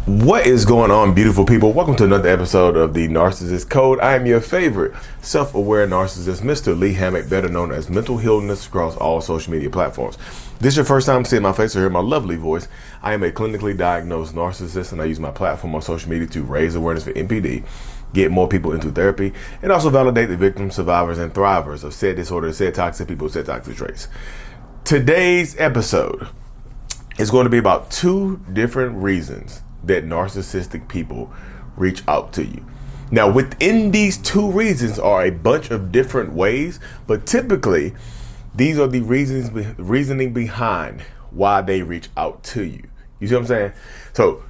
What is going on, beautiful people? Welcome to another episode of the Narcissists Code. I am your favorite self-aware narcissist, Mr. Lee Hammock, better known as Mental Healness, across all social media platforms. If this is your first time seeing my face or hear my lovely voice, I am a clinically diagnosed narcissist, and I use my platform on social media to raise awareness for NPD, get more people into therapy, and also validate the victims, survivors, and thrivers of said disorder, said toxic people, said toxic traits. Today's episode is going to be about two different reasons that narcissistic people reach out to you. Now, within these two reasons are a bunch of different ways, but typically these are the reasoning behind why they reach out to you. You see what I'm saying? So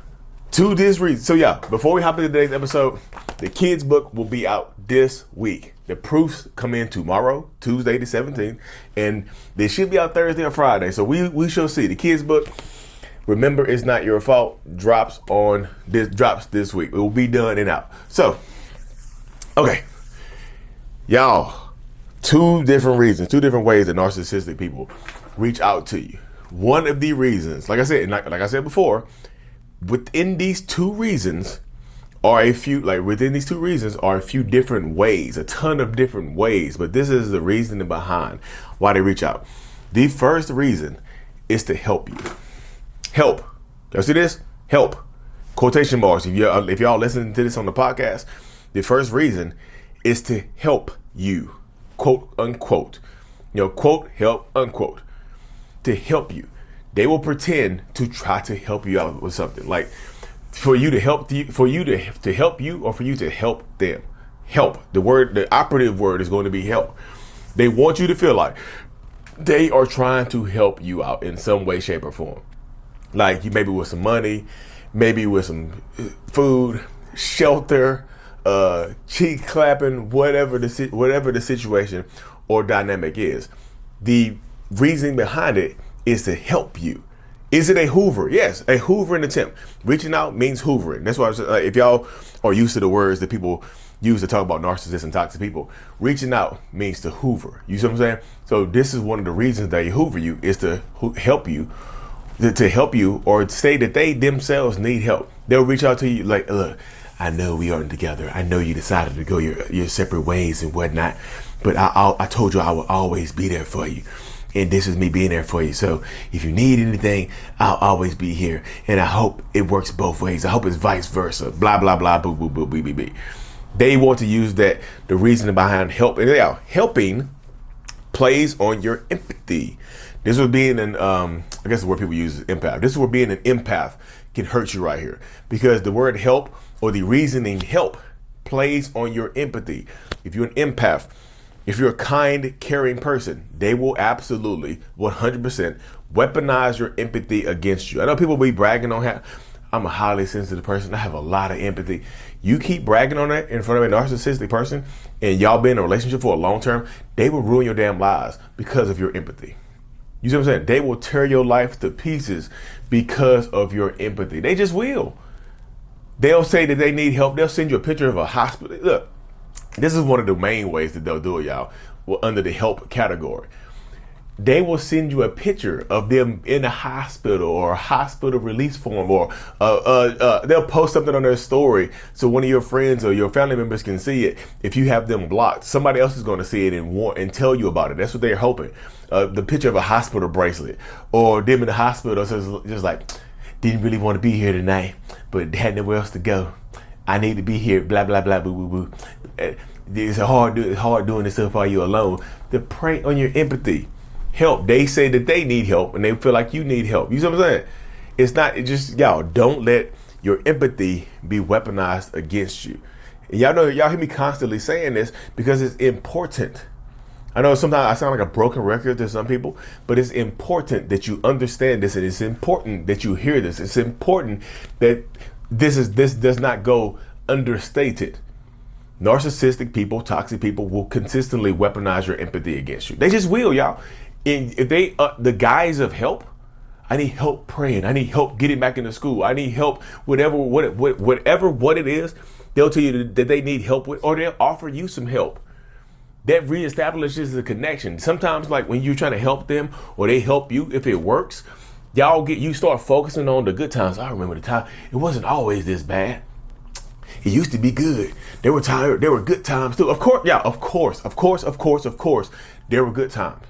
to this reason, before we hop into today's episode, the kids book will be out this week. The proofs come in tomorrow, Tuesday the 17th, and they should be out Thursday or Friday. So we shall see. The kids book, Remember It's Not Your Fault, drops this week. It will be done and out. So, okay. Y'all, two different ways that narcissistic people reach out to you. One of the reasons, like I said before, within these two reasons are a few different ways, a ton of different ways, but this is the reasoning behind why they reach out. The first reason is to help you. Help. Y'all see this? Help. Quotation marks. If y'all listening to this on the podcast, the first reason is to help you. Quote, unquote. Quote, help, unquote. To help you. They will pretend to try to help you out with something. Like for you to help you, or for you to help them. Help. The operative word is going to be help. They want you to feel like they are trying to help you out in some way, shape, or form. Like you maybe with some money, maybe with some food, shelter, cheek clapping, whatever the situation or dynamic is. The reason behind it is to help you. Is it a Hoover? Yes, a Hoovering attempt. Reaching out means Hoovering. That's why if y'all are used to the words that people use to talk about narcissists and toxic people, reaching out means to Hoover. You see what I'm saying? So this is one of the reasons they Hoover you, is to help you. To help you, or say that they themselves need help. They'll reach out to you like, look, I know we aren't together. I know you decided to go your separate ways and whatnot, but I told you I will always be there for you. And this is me being there for you. So if you need anything, I'll always be here. And I hope it works both ways. I hope it's vice versa. Blah, blah, blah, boo, boo, boo, bee, bee, bee. They want to use that, the reasoning behind help. And helping plays on your empathy. This is being I guess the word people use is empath. This is where being an empath can hurt you right here, because the word help, or the reasoning help, plays on your empathy. If you're an empath, if you're a kind, caring person, they will absolutely 100% weaponize your empathy against you. I know people be bragging on how I'm a highly sensitive person. I have a lot of empathy. You keep bragging on that in front of a narcissistic person, and y'all been in a relationship for a long term, they will ruin your damn lives because of your empathy. You see what I'm saying? They will tear your life to pieces because of your empathy. They just will. They'll say that they need help. They'll send you a picture of a hospital. Look, this is one of the main ways that they'll do it, y'all. Well, under the help category. They will send you a picture of them in a hospital, or a hospital release form, or they'll post something on their story so one of your friends or your family members can see it. If you have them blocked, somebody else is going to see it and tell you about it. That's what they're hoping. The picture of a hospital bracelet, or them in the hospital, so just like, didn't really want to be here tonight, but had nowhere else to go. I need to be here. Blah blah blah. Boo boo boo. It's hard doing this stuff while you're alone. To prey on your empathy. Help. They say that they need help, and they feel like you need help. You see what I'm saying? Y'all don't let your empathy be weaponized against you. And y'all hear me constantly saying this because it's important. I know sometimes I sound like a broken record to some people, but it's important that you understand this, and it's important that you hear this. It's important that this does not go understated. Narcissistic people, toxic people will consistently weaponize your empathy against you. They just will, y'all. And if they, the guise of help, I need help praying, I need help getting back into school, I need help, whatever it is, they'll tell you that they need help with, or they'll offer you some help. That reestablishes the connection. Sometimes, like when you're trying to help them or they help you, if it works, You start focusing on the good times. I remember the time it wasn't always this bad. It used to be good. There were good times too. Of course, there were good times.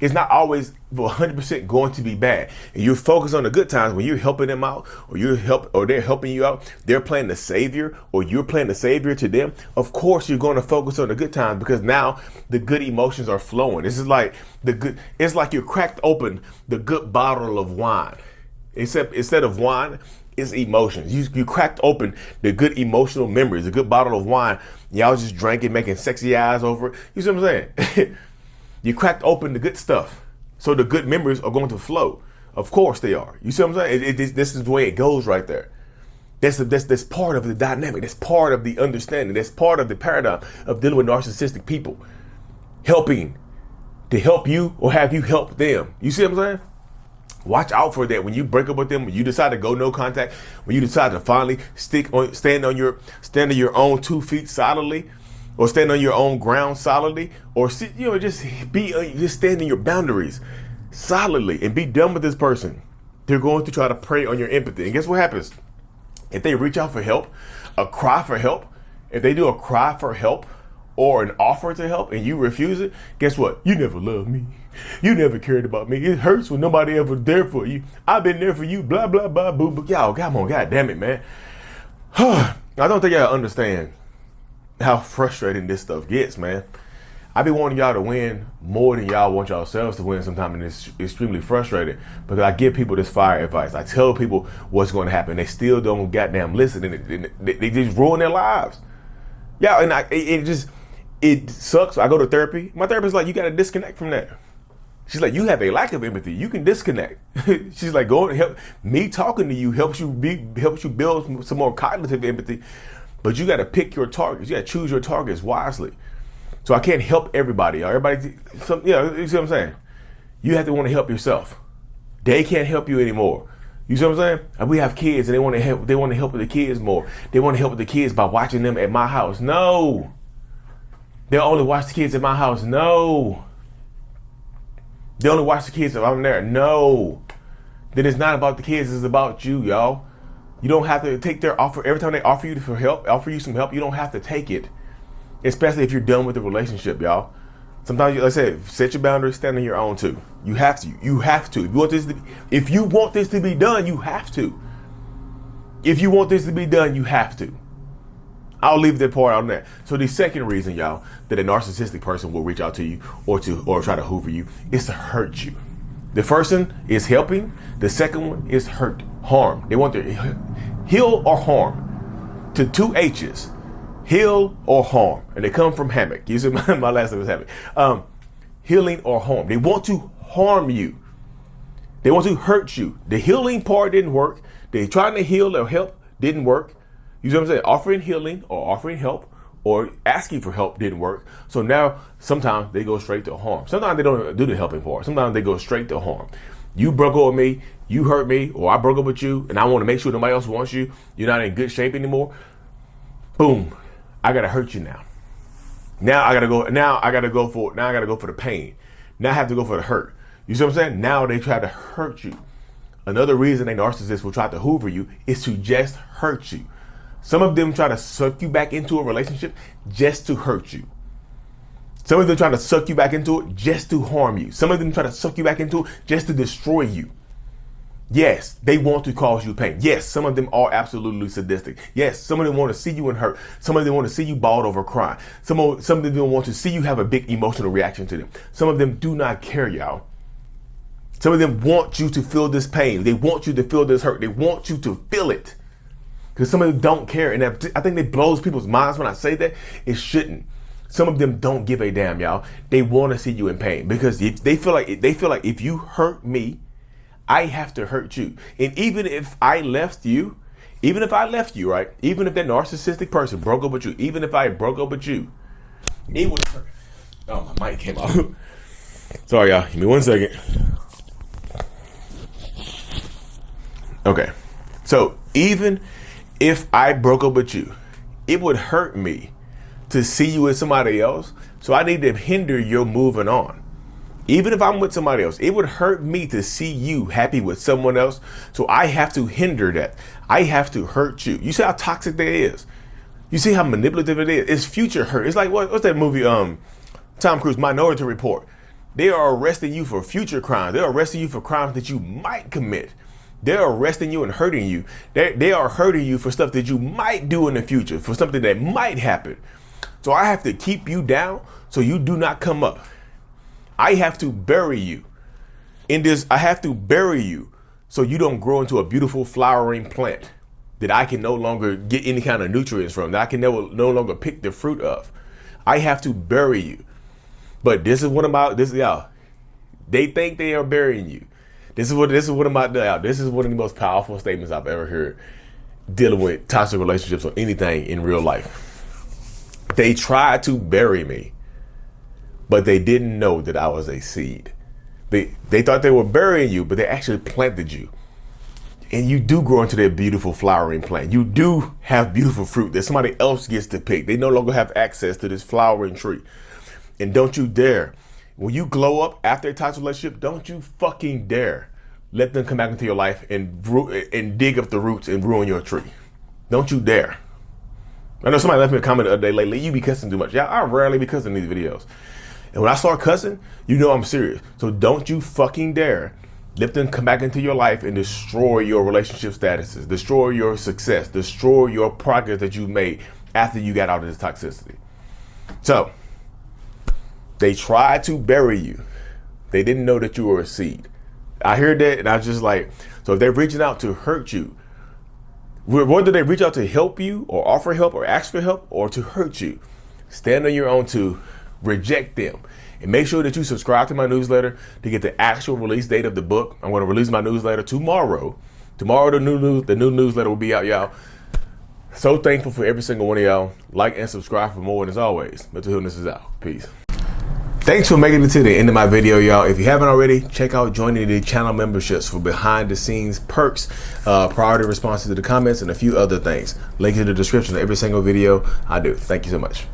It's not always 100% going to be bad. And you're focused on the good times when you're helping them out, or they're helping you out. They're playing the savior, or you're playing the savior to them. Of course, you're going to focus on the good times because now the good emotions are flowing. This is like it's like you cracked open the good bottle of wine. Except instead of wine, it's emotions. You cracked open the good emotional memories, a good bottle of wine. Y'all just drinking, making sexy eyes over it. You see what I'm saying? You cracked open the good stuff. So the good memories are going to flow. Of course they are. You see what I'm saying? This is the way it goes right there. That's part of the dynamic. That's part of the understanding. That's part of the paradigm of dealing with narcissistic people. Helping to help you or have you help them. You see what I'm saying? Watch out for that when you break up with them, when you decide to go no contact, when you decide to finally stand on your own 2 feet solidly, or stand on your own ground solidly, or just stand in your boundaries solidly and be done with this person. They're going to try to prey on your empathy. And guess what happens? If they reach out for help, a cry for help, if they do a cry for help or an offer to help and you refuse it, guess what? You never loved me. You never cared about me. It hurts when nobody ever there for you. I've been there for you, blah, blah, blah, boo, boo. Y'all, come on, God damn it, man. I don't think y'all understand how frustrating this stuff gets, man. I be wanting y'all to win more than y'all want yourselves to win sometimes, and it's extremely frustrating because I give people this fire advice. I tell people what's going to happen. They still don't goddamn listen, and they just ruin their lives. Yeah, and it sucks. I go to therapy. My therapist's like, you got to disconnect from that. She's like, you have a lack of empathy. You can disconnect. She's like, go and help. Me talking to you helps you build some more cognitive empathy. But you got to pick your targets. You got to choose your targets wisely. So I can't help everybody. You see what I'm saying? You have to want to help yourself. They can't help you anymore. You see what I'm saying? And we have kids, and they want to help. They want to help with the kids more. They want to help with the kids by watching them at my house. No. They'll only watch the kids at my house. No. They only watch the kids if I'm there. No. Then it's not about the kids. It's about you, y'all. You don't have to take their offer. Every time they offer you some help, you don't have to take it. Especially if you're done with the relationship, y'all. Sometimes, like I said, set your boundaries, stand on your own too. You have to. You have to. If you want this to be done, you have to. If you want this to be done, you have to. I'll leave that part on that. So the second reason, y'all, that a narcissistic person will reach out to you or try to hoover you is to hurt you. The first one is helping. The second one is harm. They want to heal or harm. To 2 H's. Heal or harm. And they come from hammock. You see, my last name was hammock. Healing or harm. They want to harm you. They want to hurt you. The healing part didn't work. They trying to heal or help didn't work. You see what I'm saying? Offering healing or offering help or asking for help didn't work. So now sometimes they go straight to harm. Sometimes they don't do the helping part. Sometimes they go straight to harm. You broke up with me, you hurt me, or I broke up with you, and I want to make sure nobody else wants you. You're not in good shape anymore. Boom. I gotta hurt you now. Now I gotta go for the pain. Now I have to go for the hurt. You see what I'm saying? Now they try to hurt you. Another reason a narcissist will try to hoover you is to just hurt you. Some of them try to suck you back into a relationship just to hurt you. Some of them try to suck you back into it just to harm you. Some of them try to suck you back into it just to destroy you. Yes, they want to cause you pain. Yes, some of them are absolutely sadistic. Yes, some of them want to see you in hurt. Some of them want to see you bawled over crying. Some of them want to see you have a big emotional reaction to them. Some of them do not care, y'all. Some of them want you to feel this pain. They want you to feel this hurt. They want you to feel it. Because some of them don't care. And I think it blows people's minds when I say that. It shouldn't. Some of them don't give a damn, y'all. They want to see you in pain because they feel like if you hurt me, I have to hurt you. And even if I left you, right? Even if that narcissistic person broke up with you, even if I broke up with you, it would hurt. Oh, my mic came off. Sorry, y'all. Give me 1 second. Okay. So even if I broke up with you, it would hurt me to see you with somebody else. So I need to hinder your moving on. Even if I'm with somebody else, it would hurt me to see you happy with someone else. So I have to hinder that. I have to hurt you. You see how toxic that is? You see how manipulative it is? It's future hurt. It's like, what's that movie, Tom Cruise, Minority Report? They are arresting you for future crimes. They're arresting you for crimes that you might commit. They're arresting you and hurting you. They are hurting you for stuff that you might do in the future, for something that might happen. So I have to keep you down so you do not come up. I have to bury you in this. I have to bury you so you don't grow into a beautiful flowering plant that I can no longer get any kind of nutrients from, that I can no longer pick the fruit of. I have to bury you. But this is what I'm about. This, y'all, they think they are burying you. This is what I'm about to do. This is one of the most powerful statements I've ever heard dealing with toxic relationships or anything in real life. They tried to bury me, but they didn't know that I was a seed. They thought they were burying you, but they actually planted you. And you do grow into that beautiful flowering plant. You do have beautiful fruit that somebody else gets to pick. They no longer have access to this flowering tree. And don't you dare, when you glow up after a toxic relationship, don't you fucking dare let them come back into your life and dig up the roots and ruin your tree. Don't you dare. I know somebody left me a comment the other day, lately, you be cussing too much. Yeah, I rarely be cussing in these videos. And when I start cussing, you know I'm serious. So don't you fucking dare let them come back into your life and destroy your relationship statuses, destroy your success, destroy your progress that you made after you got out of this toxicity. So they tried to bury you. They didn't know that you were a seed. I heard that and I was just like, so if they're reaching out to hurt you, whether they reach out to help you or offer help or ask for help or to hurt you, stand on your own to reject them. And make sure that you subscribe to my newsletter to get the actual release date of the book. I'm going to release my newsletter tomorrow. Tomorrow the new newsletter will be out, y'all. So thankful for every single one of y'all. Like and subscribe for more. And as always, Mental Healness is out. Peace. Thanks for making it to the end of my video, y'all. If you haven't already, check out joining the channel memberships for behind the scenes perks, priority responses to the comments, and a few other things. Link in the description of every single video I do. Thank you so much.